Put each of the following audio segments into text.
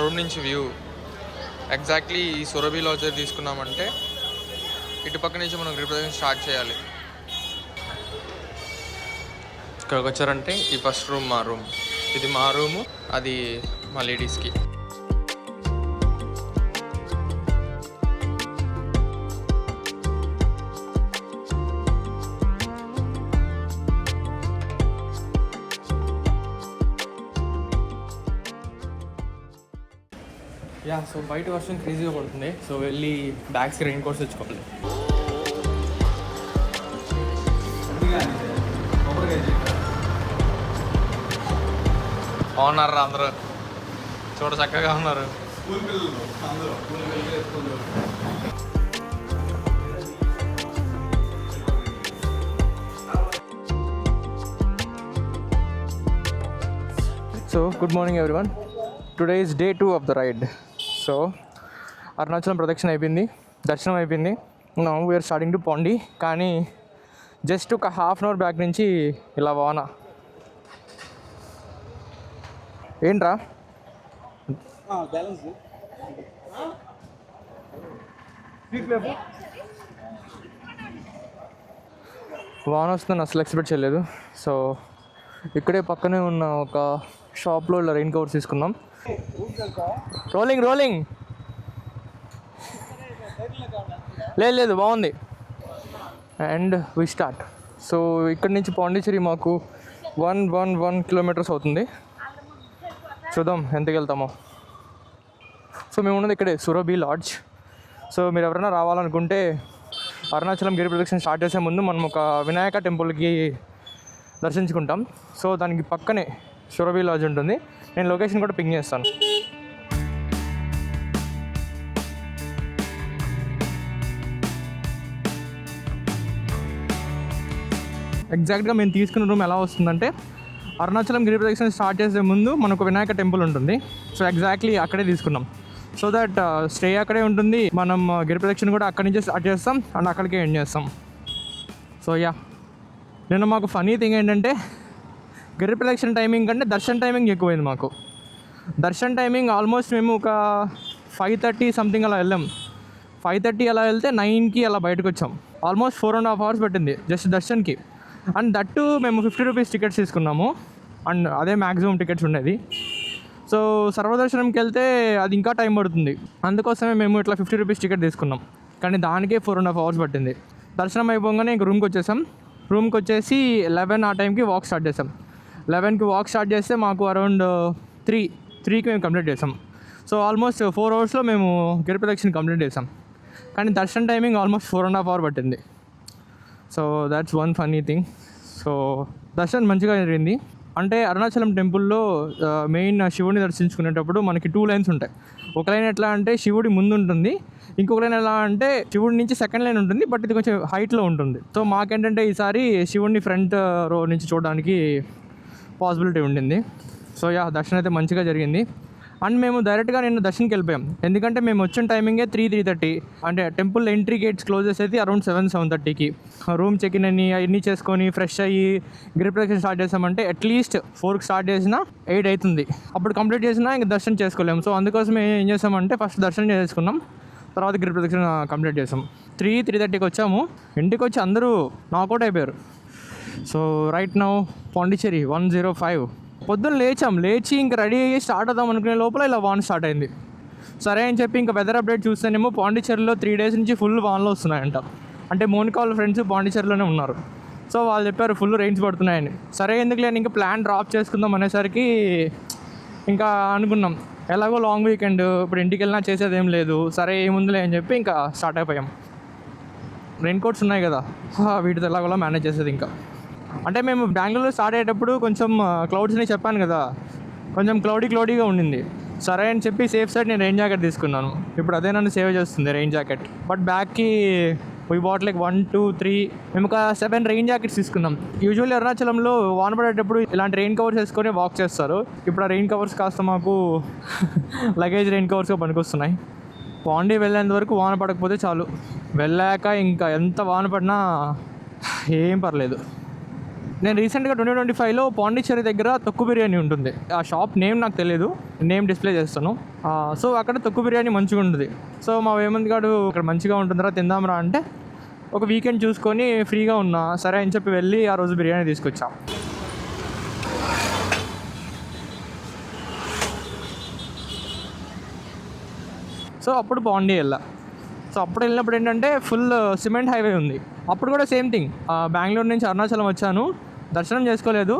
Room నుంచి view exactly ఈ Surabhi LADS తీసుకున్నామంటే ఇటుపక్క నుంచి మనం గిరిప్రదక్షిణ స్టార్ట్ చేయాలి. ఇక్కడికి వచ్చారంటే ఈ ఫస్ట్ రూమ్ మా రూమ్, ఇది మా రూము, అది మా లేడీస్కి. సో బయట వర్షం క్రేజీగా పడుతుంది. సో వెళ్ళి బ్యాగ్స్కి రెయిన్ కోట్స్ తెచ్చుకోవాలి. బాగున్నారా అందరూ? చూడ చక్కగా ఉన్నారు. So good morning everyone. Today is day 2 of the ride. So Arunachalam ప్రదక్షిణ అయిపోయింది, దర్శనం అయిపోయింది. Now we are starting to Pondy. కానీ జస్ట్ ఒక హాఫ్ అన్ అవర్ బ్యాక్ నుంచి ఇలా వాన. ఏంట్రా వాన వస్తుందని అసలు ఎక్స్పెక్ట్ చేయలేదు. సో ఇక్కడే పక్కనే ఉన్న ఒక షాప్లో ఇలా రెయిన్ కవర్స్ తీసుకున్నాం. రోలింగ్ రోలింగ్ లేదు బాగుంది. And we start. సో ఇక్కడ నుంచి పాండిచ్చేరి మాకు 1 కిలోమీటర్స్ అవుతుంది. చూద్దాం ఎంతకు వెళ్తామో. సో మేము ఉన్నది ఇక్కడే సురభి లాడ్జ్. సో మీరు ఎవరైనా రావాలనుకుంటే అరుణాచలం గిరి ప్రదక్షిణ స్టార్ట్ చేసే ముందు మనం ఒక వినాయక టెంపుల్కి దర్శించుకుంటాం. సో దానికి పక్కనే సురభి లాడ్జ్ ఉంటుంది. నేను లొకేషన్ కూడా పింగ్ చేస్తాను. ఎగ్జాక్ట్గా మేము తీసుకున్న రూమ్ ఎలా వస్తుందంటే, అరుణాచలం గిరి ప్రదక్షిణ స్టార్ట్ చేసే ముందు మనకు వినాయక టెంపుల్ ఉంటుంది. సో ఎగ్జాక్ట్లీ అక్కడే తీసుకున్నాం. సో దట్ స్టే అక్కడే ఉంటుంది. మనం గిరి ప్రదక్షిణ కూడా అక్కడి నుంచే స్టార్ట్ చేస్తాం అండ్ అక్కడికే ఎండ్ చేస్తాం. సో నిన్న మాకు ఫనీ థింగ్ ఏంటంటే, గిరి ప్రదక్షిణ టైమింగ్ కంటే దర్శన్ టైమింగ్ ఎక్కువైంది మాకు. దర్శన్ టైమింగ్ ఆల్మోస్ట్ మేము ఒక 5:30 సంథింగ్ అలా వెళ్ళాం. 5:30 అలా వెళ్తే 9కి అలా బయటకు వచ్చాం. ఆల్మోస్ట్ 4.5 hours పట్టింది జస్ట్ దర్శన్కి. అండ్ దట్టు మేము 50 రూపీస్ టికెట్స్ తీసుకున్నాము. అండ్ అదే మ్యాక్సిమం టికెట్స్ ఉండేది. సో సర్వదర్శనంకి వెళ్తే అది ఇంకా టైం పడుతుంది. అందుకోసమే మేము ఇట్లా 50 రూపీస్ టికెట్ తీసుకున్నాం. కానీ దానికే 4.5 hours పట్టింది. దర్శనం అయిపోగానే ఇంక రూమ్కి వచ్చేసాం. రూమ్కి వచ్చేసి 11 ఆ టైంకి వాక్ స్టార్ట్ చేసాం. 11కి వాక్ స్టార్ట్ చేస్తే మాకు అరౌండ్ 3కి మేము కంప్లీట్ చేసాం. సో ఆల్మోస్ట్ 4 hours మేము గిరి ప్రదక్షిణ కంప్లీట్ చేసాం. కానీ దర్శన టైమింగ్ ఆల్మోస్ట్ 4.5 hours పట్టింది. So that's one funny thing. So దర్శనం మంచిగా జరిగింది. అంటే అరుణాచలం టెంపుల్లో మెయిన్ శివుడిని దర్శించుకునేటప్పుడు మనకి 2 లైన్స్ ఉంటాయి. ఒక లైన్ ఎట్లా అంటే శివుడి ముందు ఉంటుంది, ఇంకొక లైన్ ఎలా అంటే శివుడి నుంచి సెకండ్ లైన్ ఉంటుంది, బట్ ఇది కొంచెం హైట్లో ఉంటుంది. సో మాకేంటంటే ఈసారి శివుడిని ఫ్రంట్ రో నుంచి చూడడానికి పాసిబిలిటీ ఉండింది. సో దర్శనం అయితే మంచిగా జరిగింది. అండ్ మేము డైరెక్ట్గా నిన్న దర్శనంకి వెళ్ళిపోయాం. ఎందుకంటే మేము వచ్చిన టైమింగే 3:30. అంటే టెంపుల్ ఎంట్రీ గేట్స్ క్లోజ్ చేసేది అరౌండ్ 7:30కి. రూమ్ చెక్ ఇన్ అన్నీ చేసుకొని ఫ్రెష్ అయ్యి గిరి ప్రదక్షిణ స్టార్ట్ చేసామంటే అట్లీస్ట్ 4కి స్టార్ట్ చేసినా 8 అవుతుంది. అప్పుడు కంప్లీట్ చేసినా ఇంక దర్శనం చేసుకోలేము. సో అందుకోసం ఏం చేసామంటే ఫస్ట్ దర్శనం చేసుకున్నాం, తర్వాత గిరి ప్రదక్షిణ కంప్లీట్ చేసాం. 3:30కి వచ్చాము. ఇంటికి వచ్చి అందరూ నాకౌట్ అయిపోయారు. So right now Pondicherry 105. పొద్దున్న లేచి ఇంక రెడీ అయ్యి స్టార్ట్ అవుదాం అనుకునే లోపల ఇలా వాన్ స్టార్ట్ అయింది. సరే అని చెప్పి ఇంకా వెదర్ అప్డేట్ చూస్తేనేమో పాండిచ్చేరిలో 3 days నుంచి ఫుల్ వాన్లో వస్తున్నాయంట. అంటే మోనికా వాళ్ళ ఫ్రెండ్స్ పాండిచ్చేరిలోనే ఉన్నారు. సో వాళ్ళు చెప్పారు ఫుల్ రైన్స్ పడుతున్నాయని. సరే ఎందుకు లేని ఇంకా ప్లాన్ డ్రాప్ చేసుకుందాం అనేసరికి ఇంకా అనుకున్నాం ఎలాగో లాంగ్ వీకెండ్, ఇప్పుడు ఇంటికి వెళ్ళినా చేసేది ఏం లేదు, సరే ఏముందిలే అని చెప్పి ఇంకా స్టార్ట్ అయిపోయాం. రెయిన్ కోట్స్ ఉన్నాయి కదా, వీటితో ఎలాగోలా మేనేజ్ చేసేది. ఇంకా అంటే మేము బెంగళూరులో స్టార్ట్ అయ్యేటప్పుడు కొంచెం క్లౌడ్స్ని చెప్పాను కదా, కొంచెం క్లౌడీగా ఉండింది. సరే అని చెప్పి సేఫ్ సైడ్ నేను రెయిన్ జాకెట్ తీసుకున్నాను. ఇప్పుడు అదే నన్ను సేవ్ చేస్తుంది రెయిన్ జాకెట్. బట్ బ్యాగ్కి వీ బాట్ లైక్ 1, 2, 3 మేము ఒక 7 రెయిన్ జాకెట్స్ తీసుకున్నాం. యూజువల్లీ అరుణాచలంలో వాన పడేటప్పుడు ఇలాంటి రెయిన్ కవర్స్ వేసుకొని వాక్ చేస్తారు. ఇప్పుడు ఆ రెయిన్ కవర్స్ కాస్త మాకు లగేజ్ రెయిన్ కవర్స్గా పనికొస్తున్నాయి. పాండి వెళ్ళేంత వరకు వాన పడకపోతే చాలు, వెళ్ళాక ఇంకా ఎంత వాన పడినా ఏం పర్లేదు. నేను రీసెంట్గా 2025లో పాండిచ్చేరి దగ్గర తొక్కు బిర్యానీ ఉంటుంది. ఆ షాప్ నేమ్ నాకు తెలియదు, నేమ్ డిస్ప్లే చేస్తాను. సో అక్కడ తొక్కు బిర్యానీ మంచిగా ఉంటుంది. సో మా వేమంత్ గారు ఇక్కడ మంచిగా ఉంటుందిరా తిందాంరా అంటే ఒక వీకెండ్ చూసుకొని ఫ్రీగా ఉన్నా సరే అని చెప్పి వెళ్ళి ఆ రోజు బిర్యానీ తీసుకొచ్చాం. సో అప్పుడు పాండి వెళ్ళా. సో అప్పుడు వెళ్ళినప్పుడు ఏంటంటే ఫుల్ సిమెంట్ హైవే ఉంది. అప్పుడు కూడా సేమ్ థింగ్, బెంగళూరు నుంచి అరుణాచలం వచ్చాను, దర్శనం చేసుకోలేదు.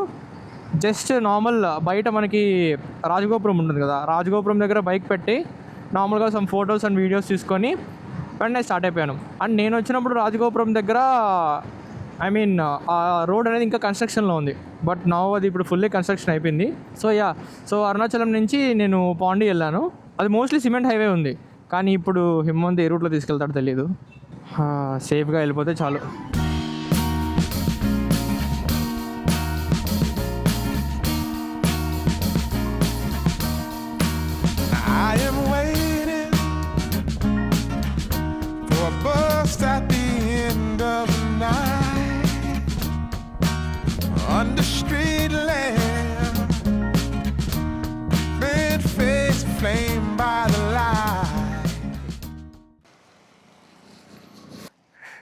జస్ట్ నార్మల్ బయట మనకి రాజగోపురం ఉంటుంది కదా, రాజగోపురం దగ్గర బైక్ పెట్టి నార్మల్గా సమ్ ఫొటోస్ అండ్ వీడియోస్ తీసుకొని వెంటనే స్టార్ట్ అయిపోయాను. అండ్ నేను వచ్చినప్పుడు రాజగోపురం దగ్గర ఆ రోడ్ అనేది ఇంకా కన్స్ట్రక్షన్లో ఉంది, బట్ నా అది ఇప్పుడు ఫుల్లీ కన్స్ట్రక్షన్ అయిపోయింది. సో అరుణాచలం నుంచి నేను పాండి వెళ్ళాను. అది మోస్ట్లీ సిమెంట్ హైవే ఉంది, కానీ ఇప్పుడు హిమంత్ ఏ రూట్లో తీసుకెళ్తాడో తెలియదు. సేఫ్గా వెళ్ళిపోతే చాలు.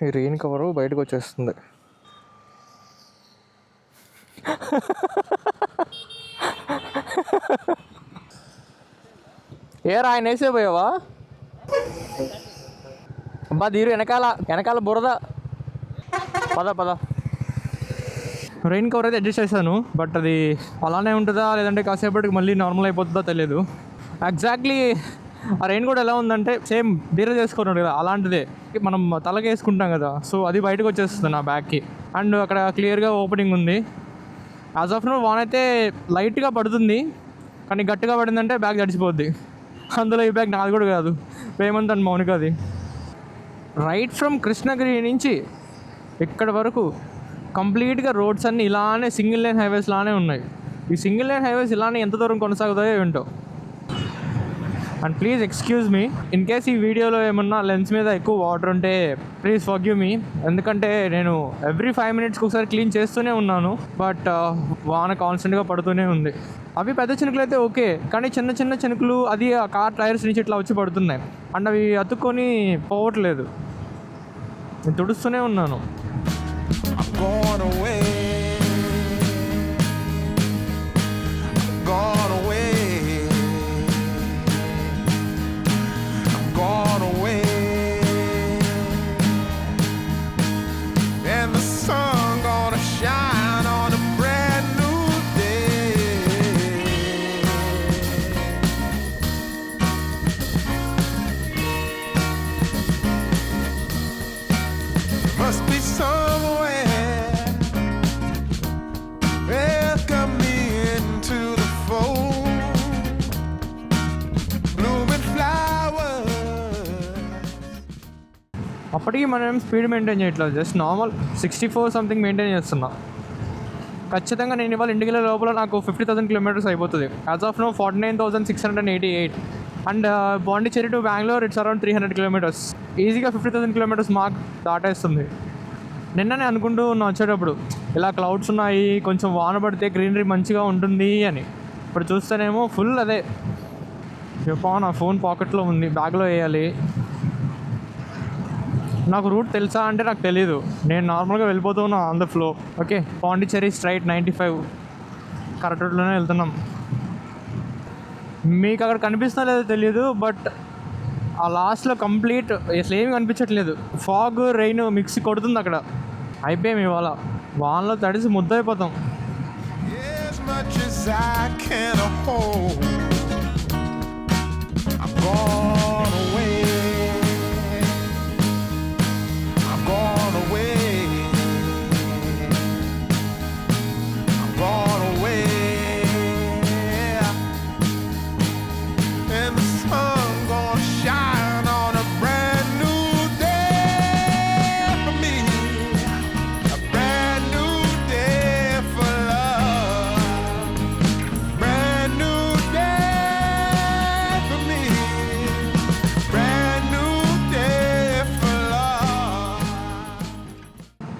ఈ రెయిన్ కవర్ బయటకు వచ్చేస్తుంది. ఆయన వేసే పోయావా? అబ్బా దీరు వెనకాల బురద. పద రెయిన్ కవర్ అయితే అడ్జస్ట్ చేశాను, బట్ అది అలానే ఉంటుందా లేదంటే కాసేపటికి మళ్ళీ నార్మల్ అయిపోతుందో తెలియదు. ఎగ్జాక్ట్లీ ఆ రెయిన్ కూడా ఎలా ఉందంటే సేమ్ బీర చేసుకున్నాడు కదా అలాంటిదే, మనం తలకి వేసుకుంటాం కదా, సో అది బయటకు వచ్చేస్తుంది నా బ్యాగ్కి. అండ్ అక్కడ క్లియర్గా ఓపెనింగ్ ఉంది. యాజ్ ఆఫ్ నో వాన్ అయితే లైట్గా పడుతుంది, కానీ గట్టిగా పడిందంటే బ్యాగ్ తడిచిపోద్ది. అందులో ఈ బ్యాగ్ నాది కూడా కాదు, వేమంత్ అండ్ మౌనికది. రైట్ ఫ్రమ్ కృష్ణగిరి నుంచి ఇక్కడ వరకు కంప్లీట్గా రోడ్స్ అన్నీ ఇలానే సింగిల్ లైన్ హైవేస్ లానే ఉన్నాయి. ఈ సింగిల్ లైన్ హైవేస్ ఇలానే ఎంత దూరం కొనసాగుతాయో ఏంటో. And please excuse me in case ఈ వీడియోలో ఏమన్నా లెన్స్ మీద ఎక్కువ వాటర్ ఉంటే ప్లీజ్ ఫర్గివ్ మీ, ఎందుకంటే నేను ఎవ్రీ 5 minutesకి ఒకసారి క్లీన్ చేస్తూనే ఉన్నాను, బట్ వాన కాన్స్టెంట్గా పడుతూనే ఉంది. అవి పెద్ద చినుకులు అయితే ఓకే, కానీ చిన్న చిన్న చినుకులు అది ఆ కార్ టైర్స్ నుంచి ఇట్లా వచ్చి పడుతున్నాయి, అండ్ అవి అతుక్కొని పోవట్లేదు. నేను తుడుస్తూనే ఉన్నాను. అప్పటికి మనం స్పీడ్ మెయింటైన్ చేయట్లేదు, జస్ట్ నార్మల్ 64 సంథింగ్ మెయింటైన్ చేస్తున్నా. ఖచ్చితంగా నేను ఇవాళ ఇంటికి వెళ్ళే లోపల నాకు 50,000 kilometers అయిపోతుంది. As of now 49,688. And Pondicherry to Bengaluru it's around 300 kilometers. ఈజీగా 50,000 kilometers మార్క్ దాటేస్తుంది. నిన్ననే అనుకుంటూ ఉన్నా వచ్చేటప్పుడు ఇలా క్లౌడ్స్ ఉన్నాయి, కొంచెం వాన పడితే గ్రీనరీ మంచిగా ఉంటుంది అని. ఇప్పుడు చూస్తేనేమో ఫుల్ అదే. నా ఫోన్ పాకెట్లో ఉంది, బ్యాగ్లో వేయాలి. నాకు రూట్ తెలుసా అంటే నాకు తెలీదు, నేను నార్మల్గా వెళ్ళిపోతూ ఉన్నా on the flow. Okay, Pondicherry straight 95 correct రూట్లోనే వెళ్తున్నాం. మీకు అక్కడ కనిపిస్తుందో లేదో తెలియదు, బట్ ఆ లాస్ట్లో కంప్లీట్ అసలు ఏమి కనిపించట్లేదు. ఫాగ్ రెయిన్ మిక్స్ కొడుతుంది అక్కడ. అయిపోయాం ఇవాళ, వానలో తడిసి ముద్దయిపోతాం.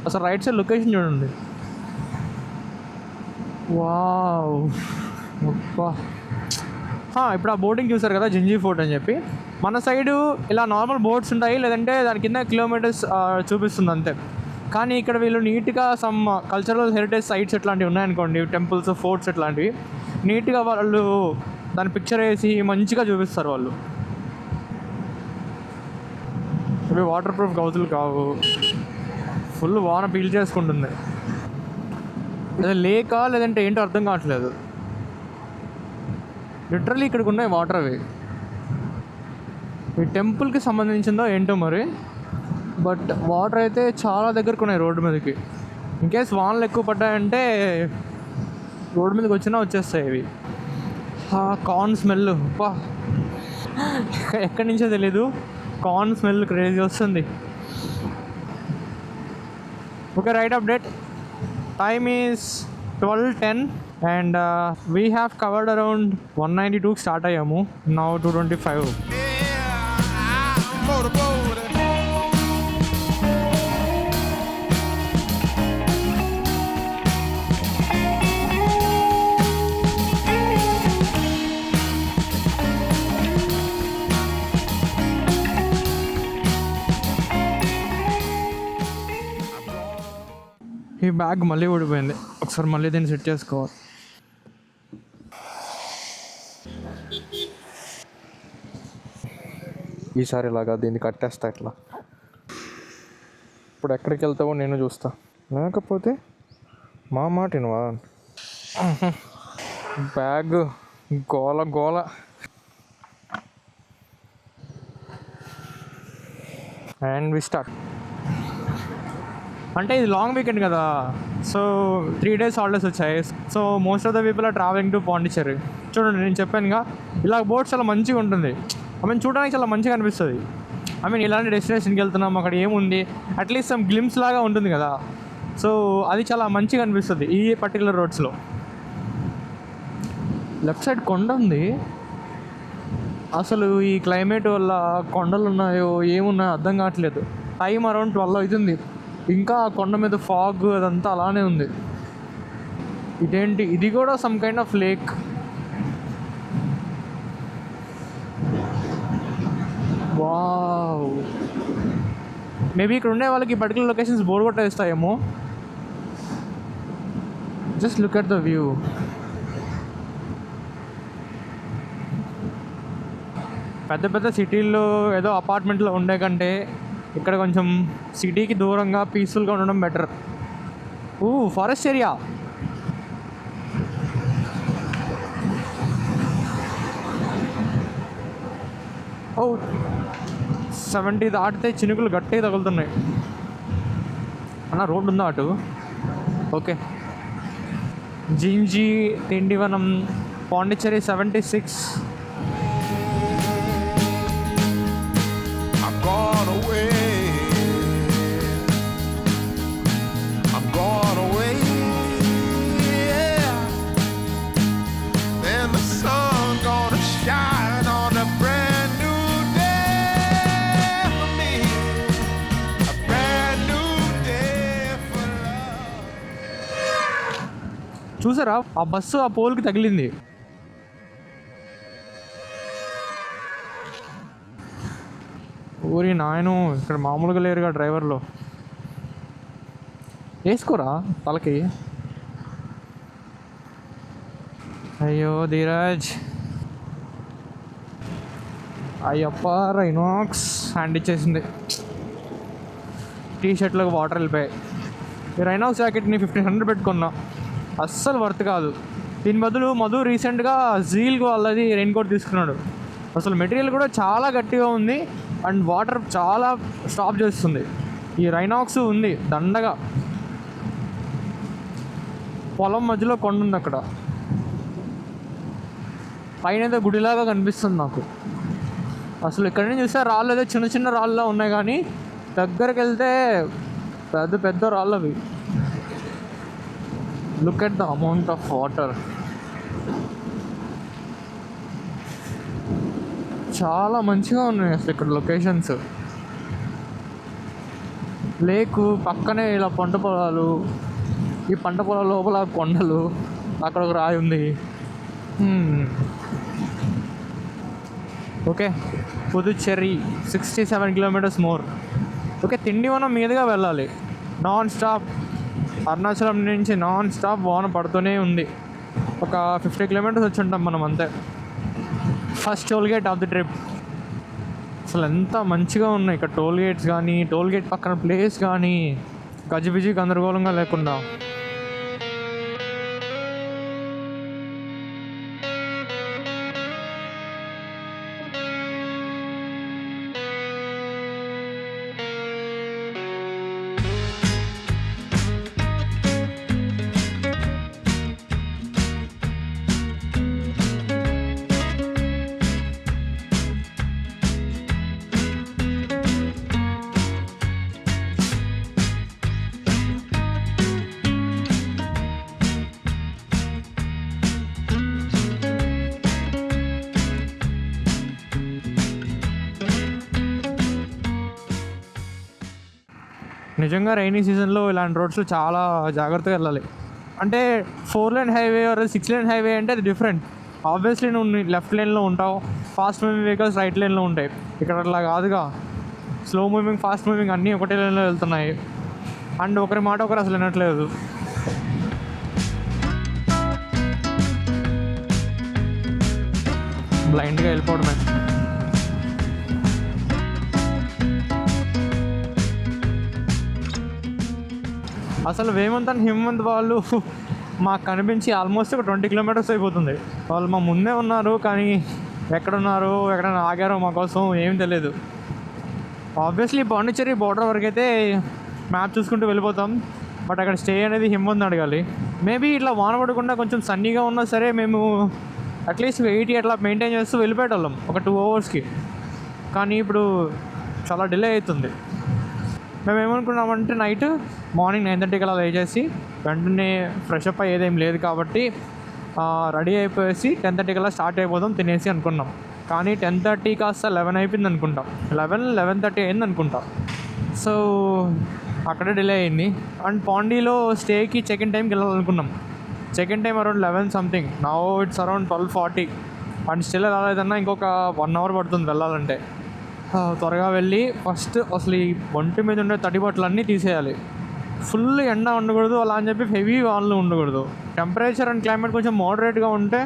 అసలు రైట్ సైడ్ లొకేషన్ చూడండి, వావ్. అబ్బా. ఇప్పుడు ఆ బోటింగ్ చూసారు కదా, జింజీ ఫోర్ట్ అని చెప్పి. మన సైడు ఇలా నార్మల్ బోట్స్ ఉంటాయి, లేదంటే దాని కింద కిలోమీటర్స్ చూపిస్తుంది అంతే. కానీ ఇక్కడ వీళ్ళు నీట్గా సమ్ కల్చరల్ హెరిటేజ్ సైట్స్ ఇట్లాంటివి ఉన్నాయనుకోండి, టెంపుల్స్, ఫోర్ట్స్ ఇట్లాంటివి, నీట్గా వాళ్ళు దాని పిక్చర్ వేసి మంచిగా చూపిస్తారు వాళ్ళు. ఇవి వాటర్ ప్రూఫ్ గౌతులు కావు, ఫుల్ వాన పీల్ చేసుకుంటుంది. అదే లేకా లేదంటే ఏంటో అర్థం కావట్లేదు. లిటరల్లీ ఇక్కడికి ఉన్నాయి వాటర్. అవి ఈ టెంపుల్కి సంబంధించిందో ఏంటో మరి, బట్ వాటర్ అయితే చాలా దగ్గరకు ఉన్నాయి రోడ్డు మీదకి. ఇన్కేస్ వానలు ఎక్కువ పడ్డాయంటే రోడ్డు మీదకి వచ్చినా వచ్చేస్తాయి ఇవి. కార్న్ స్మెల్, అబ్బా ఎక్కడి నుంచో తెలీదు, కార్న్ స్మెల్ క్రేజీ వస్తుంది. Okay, right update. Time is 12:10 and we have covered around 192 start అయ్యాము. నౌ 225. ఈ బ్యాగ్ మళ్ళీ ఊడిపోయింది, ఒకసారి మళ్ళీ దీన్ని సెట్ చేసుకోవాలి. ఈసారి ఇలాగా దీన్ని కట్టేస్తా ఇట్లా. ఇప్పుడు ఎక్కడికి వెళ్తావో నేను చూస్తా, లేకపోతే మా మాటినవా. బ్యాగ్ గోల గోల. And we start. అంటే ఇది లాంగ్ వీకెండ్ కదా, సో 3 days హాలిడేస్ వచ్చాయి. So most of the people are travelling to Pondicherry. చూడండి, నేను చెప్పానుగా ఇలా బోట్ చాలా మంచిగా ఉంటుంది. చూడడానికి చాలా మంచిగా అనిపిస్తుంది. ఇలాంటి డెస్టినేషన్కి వెళ్తున్నాం, అక్కడ ఏముంది, అట్లీస్ట్ సమ్ గ్లిమ్స్ లాగా ఉంటుంది కదా. సో అది చాలా మంచిగా అనిపిస్తుంది ఈ పర్టికులర్ రోడ్స్లో. లెఫ్ట్ సైడ్ కొండ ఉంది. అసలు ఈ క్లైమేట్ వల్ల కొండలు ఉన్నాయో ఏమున్నాయో అర్థం కావట్లేదు. టైం అరౌండ్ 12 అవుతుంది, ఇంకా కొండ మీద ఫాగ్ అదంతా అలానే ఉంది. ఇదేంటి, ఇది కూడా some kind of lake. Wow. Maybe ఇక్కడ ఉండే వాళ్ళకి ఈ పర్టికులర్ లొకేషన్స్ బోర్ కొట్టేస్తాయేమో. Just look at the view. పెద్ద పెద్ద సిటీల్లో ఏదో అపార్ట్మెంట్లో ఉండే కంటే ఇక్కడ కొంచెం సిటీకి దూరంగా పీస్ఫుల్గా ఉండడం బెటర్. Forest area. ఓ 70 దాటితే చినుకులు గట్టిగా తగులుతున్నాయి. రోడ్డు ఉందా అటు? ఓకే. జింజీ తిండివనం పాండిచ్చేరి 76. చూసారా, ఆ బస్సు ఆ పోల్కి తగిలింది. ఊరి నాయను, ఇక్కడ మామూలుగా లేరుగా డ్రైవర్లో. వేసుకోరా తలకి. అయ్యో ధీరజ్, అయ్యప్ప రైనాక్స్ హ్యాండ్ ఇచ్చేసింది. టీషర్ట్లోకి వాటర్ వెళ్ళిపోయాయి. ఈ రైనాక్స్ జాకెట్ని 1500 పెట్టుకున్నా, అస్సలు వర్త్ కాదు. దీని బదులు మధు రీసెంట్గా జీల్ వాళ్ళది రెయిన్ కోట్ తీసుకున్నాడు. అసలు మెటీరియల్ కూడా చాలా గట్టిగా ఉంది అండ్ వాటర్ చాలా స్టాప్ చేస్తుంది. ఈ రైనాక్స్ ఉంది దండగా. పొలం మధ్యలో కొండ ఉంది అక్కడ, పైన ఏదో గుడిలాగా కనిపిస్తుంది నాకు. అసలు ఇక్కడి నుంచి చూస్తే రాళ్ళు ఏదో చిన్న చిన్న రాళ్ళలా ఉన్నాయి, కానీ దగ్గరికి వెళ్తే పెద్ద పెద్ద రాళ్ళు అవి. Look at the amount of water. చాలా మంచిగా ఉన్నాయి అసలు ఇక్కడ లొకేషన్స్. లేకు పక్కనే ఇలా పంట పొలాలు, ఈ పంట పొలాల లోపల కొండలు, అక్కడ ఒక రాయి ఉంది. Okay, Puducherry 67 kilometres more. Okay, తిండి మనం మీదుగా వెళ్ళాలి నాన్ స్టాప్. అరుణాచలం నుంచి నాన్ స్టాప్ వాన పడుతూనే ఉంది. ఒక 50 కిలోమీటర్స్ వచ్చి ఉంటాం మనం అంతే. First toll gate of the trip. అసలు ఎంత మంచిగా ఉన్నాయి ఇక్కడ టోల్ గేట్స్ కానీ, టోల్ గేట్ పక్కన ప్లేస్ కానీ గజిబిజి గందరగోళంగా లేకుండా. నిజంగా రైనీ సీజన్లో ఇలాంటి రోడ్స్లో చాలా జాగ్రత్తగా వెళ్ళాలి. అంటే 4 lane highway or 6 lane highway అంటే అది డిఫరెంట్. ఆబ్వియస్లీ నువ్వు లెఫ్ట్ లేన్లో ఉంటావు, ఫాస్ట్ మూవింగ్ వెహికల్స్ రైట్ లేన్లో ఉంటాయి. ఇక్కడ అట్లా కాదుగా, స్లో మూవింగ్ ఫాస్ట్ మూవింగ్ అన్నీ ఒకటే లేన్లో వెళ్తున్నాయి. అండ్ ఒకరి మాట ఒకరు అసలు వినట్లేదు. బ్లైండ్గా వెళ్ళిపోవడమే. అసలు వేమంత్ అండ్ హిమంత్ వాళ్ళు మాకు కనిపించి ఆల్మోస్ట్ ఒక 20 కిలోమీటర్స్ అయిపోతుంది. వాళ్ళు మా ముందే ఉన్నారు, కానీ ఎక్కడున్నారు, ఎక్కడైనా ఆగారో మా కోసం ఏం తెలియదు. ఆబ్వియస్లీ పాండిచ్చేరి బోర్డర్ వరకు అయితే మ్యాప్ చూసుకుంటూ వెళ్ళిపోతాం. బట్ అక్కడ స్టే అనేది హిమంత్ అడగాలి. మేబీ ఇట్లా వాన పడకుండా కొంచెం సన్నీగా ఉన్నా సరే మేము అట్లీస్ట్ 80 అట్లా మెయింటైన్ చేస్తూ వెళ్ళిపోయేటోళ్ళం ఒక 2 అవర్స్కి. కానీ ఇప్పుడు చాలా డిలే అవుతుంది. మేము ఏమనుకున్నామంటే నైట్ మార్నింగ్ 9:30 అలా లేచేసి వెంటనే ఫ్రెష్ అప్ అయ్యేదేం లేదు కాబట్టి రెడీ అయిపోయేసి 10:30 కల్లా స్టార్ట్ అయిపోదాం తినేసి అనుకున్నాం. కానీ 10:30 కాస్త 11 అయిపోయింది అనుకుంటా, 11:30 అయింది అనుకుంటా. సో అక్కడే డిలే అయింది. అండ్ పాండీలో స్టేకి చెక్ ఇన్ టైంకి వెళ్ళాలనుకున్నాం. Check in time around 11 something. Now it's around 12:40. And still రాలేదన్నా ఇంకొక 1 అవర్ పడుతుంది వెళ్ళాలంటే. త్వరగా వెళ్ళి ఫస్ట్ అసలు ఈ ఒంటి మీద ఉండే తడి బట్టలన్నీ తీసేయాలి. ఫుల్ ఎండ ఉండకూడదు, అలా అని చెప్పి హెవీ వానలు ఉండకూడదు. టెంపరేచర్ అండ్ క్లైమేట్ కొంచెం మోడరేట్గా ఉంటే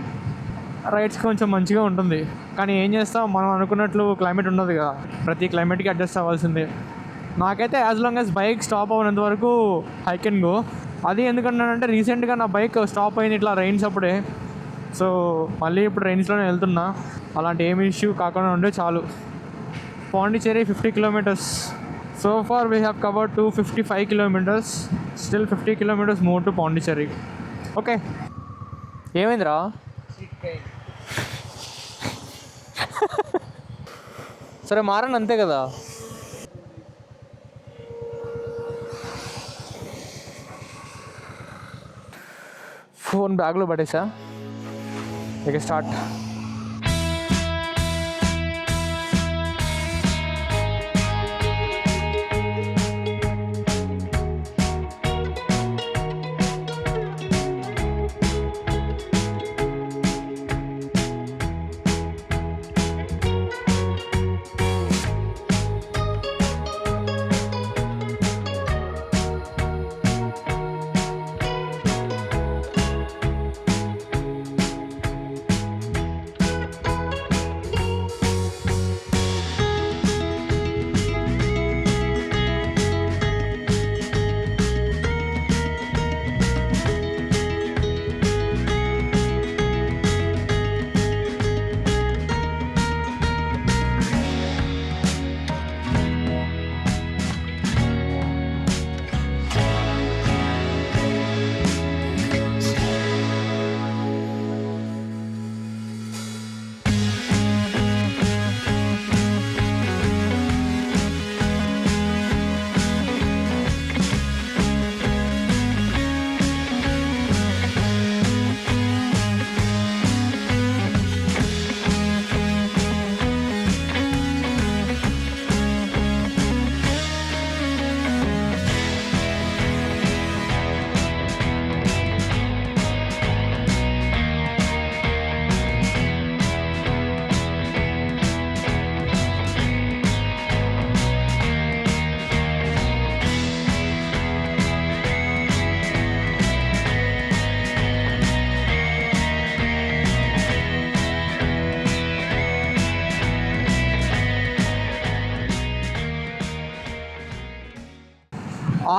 రైడ్స్ కొంచెం మంచిగా ఉంటుంది. కానీ ఏం చేస్తాం, మనం అనుకున్నట్లు క్లైమేట్ ఉండదు కదా, ప్రతి క్లైమేట్కి అడ్జస్ట్ అవ్వాల్సిందే. నాకైతే as long as bike stop అవ్వనంత వరకు ఐ కెన్ గో. అది ఎందుకన్నానంటే రీసెంట్గా నా బైక్ స్టాప్ అయింది ఇట్లా రైన్స్ అప్పుడే. సో మళ్ళీ ఇప్పుడు రైన్స్లోనే వెళ్తున్నా. అలాంటి ఏమి ఇష్యూ కాకుండా ఉంటే చాలు. Pondicherry 50 kilometers. So far we have covered 255 kilometers. Still 50 kilometers more to Pondicherry. Okay. ఏమైందిరా? సరే మారని అంతే కదా. ఫోన్ బ్యాగ్లో పడేసా. ఇక స్టార్ట్.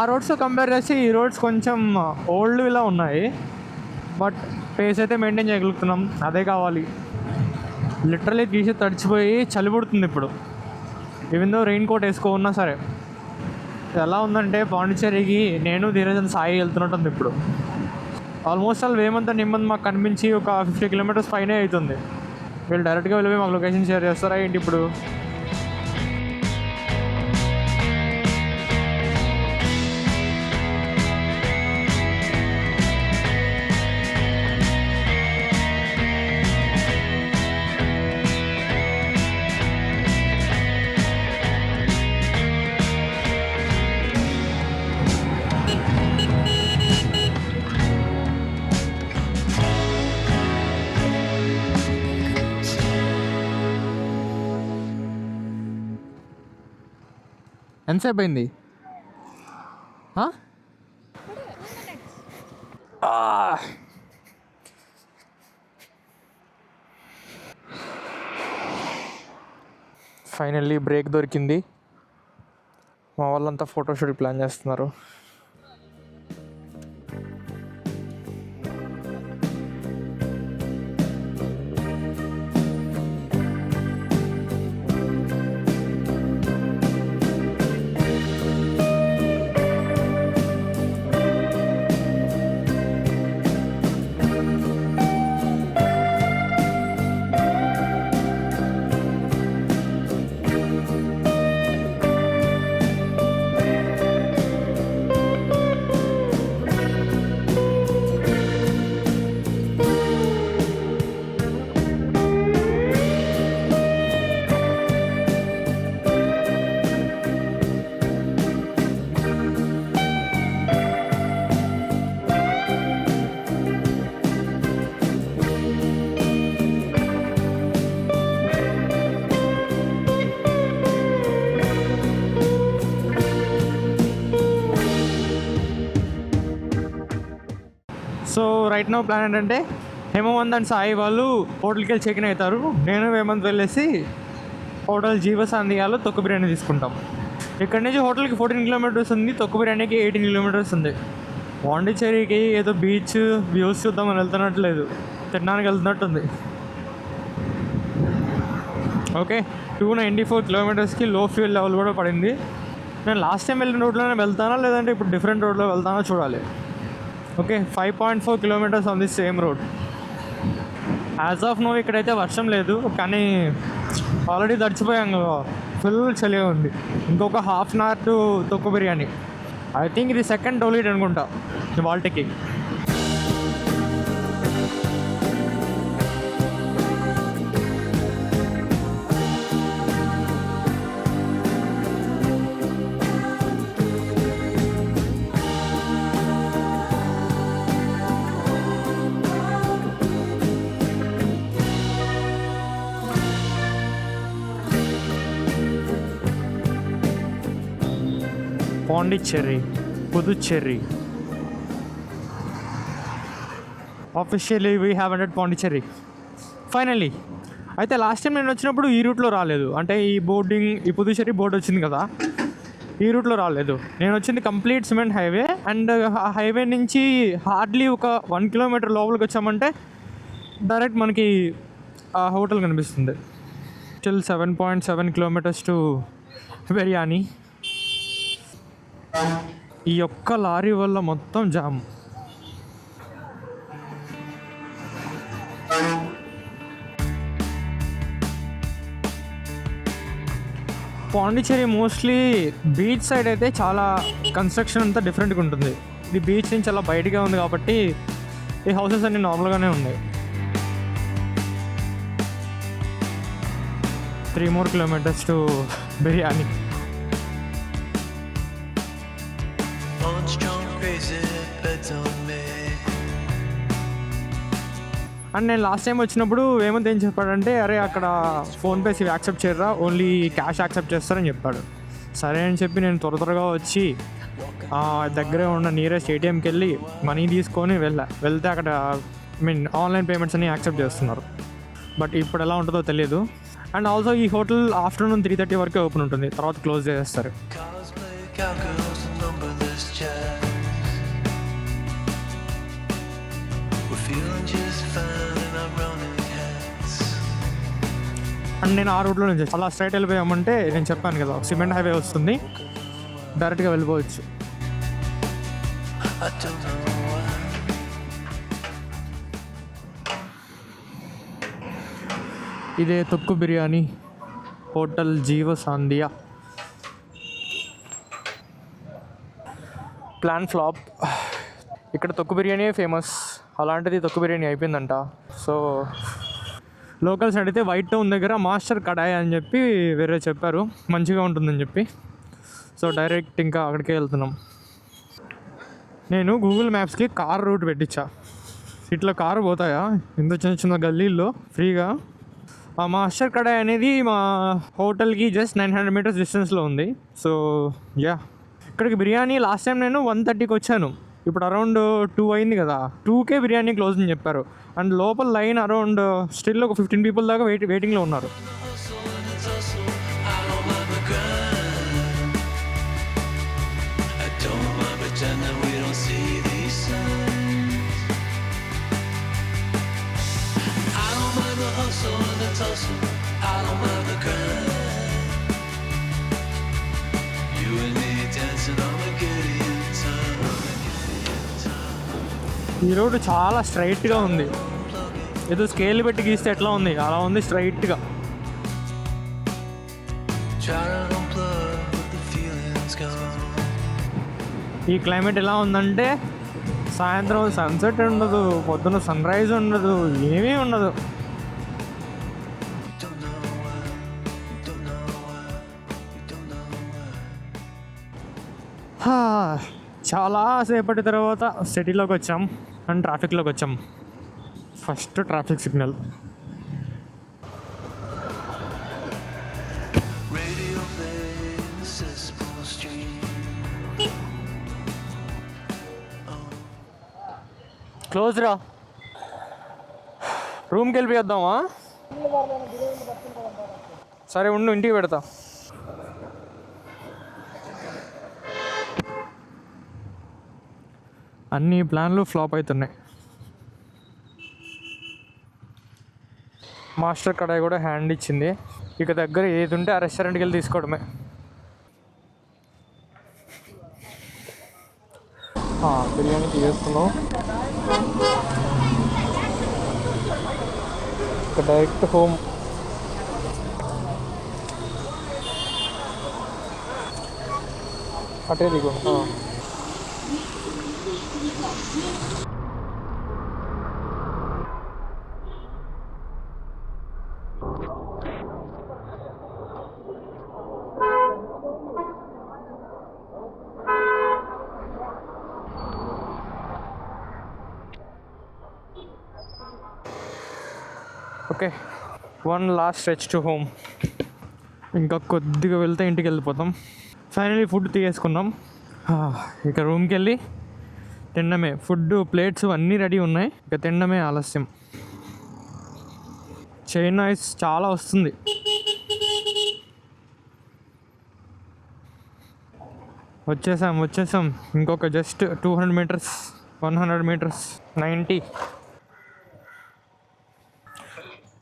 ఆ రోడ్స్తో కంపేర్ చేస్తే ఈ రోడ్స్ కొంచెం ఓల్డ్ ఇలా ఉన్నాయి, బట్ పేస్ అయితే మెయింటైన్ చేయగలుగుతున్నాం, అదే కావాలి. లిటరలీ తీసి తడిచిపోయి చలి పుడుతుంది ఇప్పుడు, ఈవెన్ దో రెయిన్ కోట్ వేసుకో సరే. ఎలా ఉందంటే పాండిచ్చేరికి నేను ధీరజన్ సాయి వెళ్తున్నట్టుంది ఇప్పుడు. ఆల్మోస్ట్ ఆల్ వేమంతా నిమ్మంది మాకు కనిపించి ఒక 50 కిలోమీటర్స్ పైనే అవుతుంది. వీళ్ళు డైరెక్ట్గా వెళ్ళిపోయి మాకు లొకేషన్ షేర్ చేస్తారా ఏంటి ఇప్పుడు? ఎంతసేపు అయింది? ఫైనల్లీ బ్రేక్ దొరికింది. మా వాళ్ళంతా ఫోటోషూట్ ప్లాన్ చేస్తున్నారు. సో రైట్ నో ప్లాన్ ఏంటంటే హేమంత్ అండ్ సాయి వాళ్ళు హోటల్కి వెళ్ళి చెక్ ఇన్ అవుతారు. నేను హేమంత్ వెళ్ళేసి హోటల్ జీవసాంధియాలో తొక్కు బిర్యానీ తీసుకుంటాం. ఇక్కడ నుంచి హోటల్కి 14 కిలోమీటర్స్ ఉంది, తొక్కు బిర్యానీకి 18 కిలోమీటర్స్ ఉంది. పాండిచ్చేరికి ఏదో బీచ్ వ్యూస్ చూద్దామని వెళ్తున్నట్లేదు, తినడానికి వెళ్తున్నట్టుంది. ఓకే, 294 కిలోమీటర్స్కి లో ఫ్యూయల్ లెవెల్ కూడా పడింది. నేను లాస్ట్ టైం వెళ్ళిన రోడ్లోనే వెళ్తానా లేదంటే ఇప్పుడు డిఫరెంట్ రోడ్లో వెళ్తానా చూడాలి. Okay, 5.4 kilometres on the same road. As of now ఇక్కడైతే వర్షం లేదు, కానీ ఆల్రెడీ తడిచిపోయాం కదా, ఫుల్ చలిగా ఉంది. ఇంకొక హాఫ్ అన్ అవర్ టు తొక్కు బిర్యానీ. ఐ థింక్ ఇది సెకండ్ టోలీట్ అనుకుంటా వాల్టీకి. Pondicherry, Puducherry. Officially we have entered Pondicherry finally. అయితే లాస్ట్ టైం నేను వచ్చినప్పుడు ఈ రూట్లో రాలేదు, అంటే ఈ బోర్డింగ్ ఈ పుదుచ్చేరి బోర్డు వచ్చింది కదా, ఈ రూట్లో రాలేదు. నేను వచ్చింది కంప్లీట్ సిమెంట్ హైవే, అండ్ ఆ హైవే నుంచి హార్డ్లీ ఒక 1 కిలోమీటర్ లోపలికి వచ్చామంటే డైరెక్ట్ మనకి ఆ హోటల్ కనిపిస్తుంది. Still 7.7 kilometres to biryani. ఈ ఒక్క లారీ వల్ల మొత్తం jam. Pondicherry mostly beach side అయితే చాలా కన్స్ట్రక్షన్ అంతా డిఫరెంట్గా ఉంటుంది. ఇది బీచ్ నుంచి చాలా బయటగా ఉంది కాబట్టి ఈ హౌసెస్ అన్నీ నార్మల్గానే ఉన్నాయి. 3 more kilometers to biryani. And నేను లాస్ట్ టైం వచ్చినప్పుడు ఏమంత ఏం చెప్పాడంటే, అరే అక్కడ ఫోన్పేస్ ఇవి యాక్సెప్ట్ చేయరా, ఓన్లీ క్యాష్ యాక్సెప్ట్ చేస్తారని చెప్పాడు. సరే అని చెప్పి నేను త్వరగా వచ్చి దగ్గరే ఉన్న నియరెస్ట్ ఏటీఎంకి వెళ్ళి మనీ తీసుకొని వెళ్తే అక్కడ ఆన్లైన్ పేమెంట్స్ అన్ని యాక్సెప్ట్ చేస్తున్నారు. బట్ ఇప్పుడు ఎలా ఉంటుందో తెలియదు. అండ్ ఆల్సో ఈ హోటల్ ఆఫ్టర్నూన్ 3:30 వరకే ఓపెన్ ఉంటుంది, తర్వాత క్లోజ్ చేసేస్తారు. అండ్ నేను ఆ రూట్లో నుంచి అలా స్ట్రైట్ వెళ్ళిపోయామంటే నేను చెప్పాను కదా సిమెంట్ హైవే వస్తుంది, డైరెక్ట్గా వెళ్ళిపోవచ్చు. ఇదే తొక్కు biryani hotel Jeevasandhya. Plan flop. ఇక్కడ తొక్కు బిర్యానీ ఫేమస్, అలాంటిది తొక్కు బిర్యానీ అయిపోయిందంట. సో లోకల్స్ అడిగితే వైట్ టౌన్ దగ్గర మాస్టర్ కడాయి అని చెప్పి వేరే చెప్పారు, మంచిగా ఉంటుందని చెప్పి. సో డైరెక్ట్ ఇంకా అక్కడికే వెళ్తున్నాం. నేను గూగుల్ మ్యాప్స్కి కార్ రూట్ పెట్టించా, ఇట్లా కారు పోతాయా ఇంత చిన్న చిన్న గల్లీల్లో ఫ్రీగా. ఆ మాస్టర్ కడాయి అనేది మా హోటల్కి జస్ట్ 900 మీటర్స్ డిస్టెన్స్లో ఉంది. సో యా, ఇక్కడికి బిర్యానీ లాస్ట్ టైం నేను 1:30కి వచ్చాను, ఇప్పుడు అరౌండ్ 2 అయింది కదా, 2కే బిర్యానీ క్లోజ్ అని చెప్పారు. అండ్ లోపల లైన్ అరౌండ్ స్టిల్ ఒక 15 పీపుల్ దాకా వెయిటింగ్లో ఉన్నారు. ఈ రోడ్డు చాలా స్ట్రైట్గా ఉంది, ఏదో స్కేల్ పెట్టి గీస్తే ఎట్లా ఉంది అలా ఉంది స్ట్రైట్గా. ఈ క్లైమేట్ ఎలా ఉందంటే సాయంత్రం సన్సెట్ ఉండదు, పొద్దున సన్ రైజ్ ఉండదు, ఏమీ ఉండదు. చాలా సేపటి తర్వాత సిటీలోకి వచ్చాం అండ్ ట్రాఫిక్లోకి వచ్చాం. First traffic signal. క్లోజ్ రా, రూమ్కి వెళ్ళిపోద్దామా? సరే ఉండు, ఇంటికి పెడతా. అన్ని ప్లాన్లు ఫ్లాప్ అవుతున్నాయి. మాస్టర్ కడాయి కూడా హ్యాండ్ ఇచ్చింది, ఇక దగ్గర ఏది ఉంటే ఆ రెస్టారెంట్కి వెళ్ళి తీసుకోవడమే. బిర్యానీ తీసుకున్నాం, ఇక డైరెక్ట్ హోమ్. అటే దిగు. Okay, one last stretch to home. ఇంకా కొద్దిగా వెళ్తే ఇంటికి వెళ్ళిపోతాం. ఫైనలీ ఫుడ్ తీసేసుకున్నాం, ఇక రూమ్కి వెళ్ళి తినడమే. ఫుడ్ ప్లేట్స్ అన్నీ రెడీ ఉన్నాయి, ఇక తినడమే ఆలస్యం. చైన్ నాయిస్ చాలా వస్తుంది. వచ్చేసాం ఇంకొక జస్ట్ 200 మీటర్స్, 100 మీటర్స్, 90.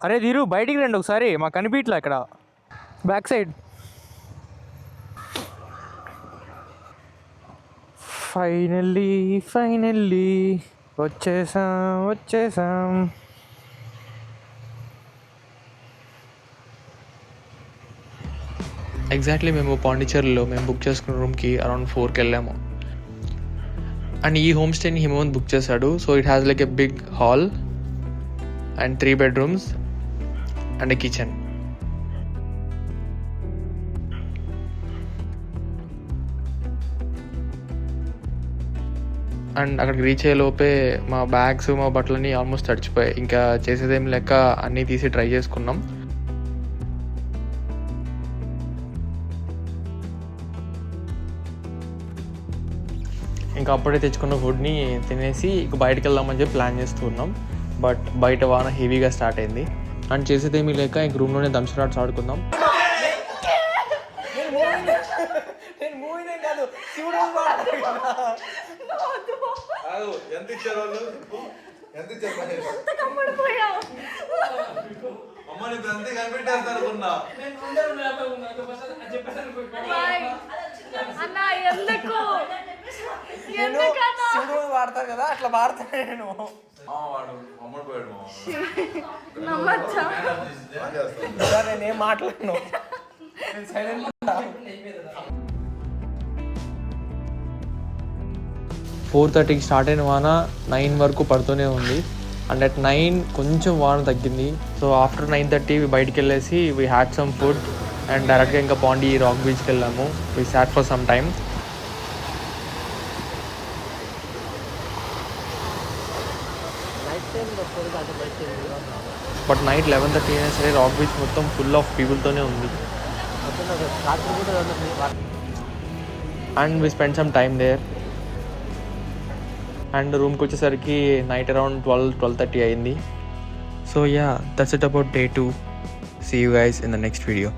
అరే ధీరు, బయటికి రండి ఒకసారి, మాకు కనిపించట్లే ఇక్కడ బ్యాక్ సైడ్. ఫైనల్లీ వచ్చేసాం. ఎగ్జాక్ట్లీ మేము పాండిచ్చేరిలో మేము బుక్ చేసుకున్న రూమ్కి అరౌండ్ 4కి వెళ్ళాము. అండ్ ఈ హోమ్ స్టేని హిమవంత్ బుక్ చేశాడు. So it has like a big hall and 3 bedrooms and a kitchen. And అక్కడికి రీచ్ అయ్యే లోపే మా బ్యాగ్స్, మా బట్టలన్నీ ఆల్మోస్ట్ తడిచిపోయాయి. ఇంకా చేసేదేం లెక్క అన్నీ తీసి ట్రై చేసుకున్నాం. ఇంకా అప్పుడే తెచ్చుకున్న ఫుడ్ని తినేసి ఇక బయటకు వెళ్దామని చెప్పి ప్లాన్ చేస్తూ ఉన్నాం. బట్ బయట వాన హెవీగా స్టార్ట్ అయింది అండ్ చేసేదేమీ లేక ఇంక రూమ్లోనే దంషరాట్స్ ఆడుకుందాం. అన్న ఎందుకు వాడతారు కదా అట్లా వాడతాను నేను. నమ్మచ్చా? నేనేం మాట్లాడను. 4:30కి స్టార్ట్ అయిన వాన 9 వరకు పడుతూనే ఉంది. అండ్ అట్ 9 కొంచెం వాన తగ్గింది. సో ఆఫ్టర్ 9:30 బయటికి వెళ్ళేసి we had some food and డైరెక్ట్గా ఇంకా పాండి రాక్ బీచ్కి వెళ్ళాము. We sat for some time. But night 11:30 అయినా సరే రాక్ బీచ్ మొత్తం ఫుల్ ఆఫ్ పీపుల్తోనే ఉంది. And we spend some time there. And రూమ్కి వచ్చేసరికి నైట్ అరౌండ్ 12-12:30 అయింది. So yeah, that's it about day 2. See you guys in the next video.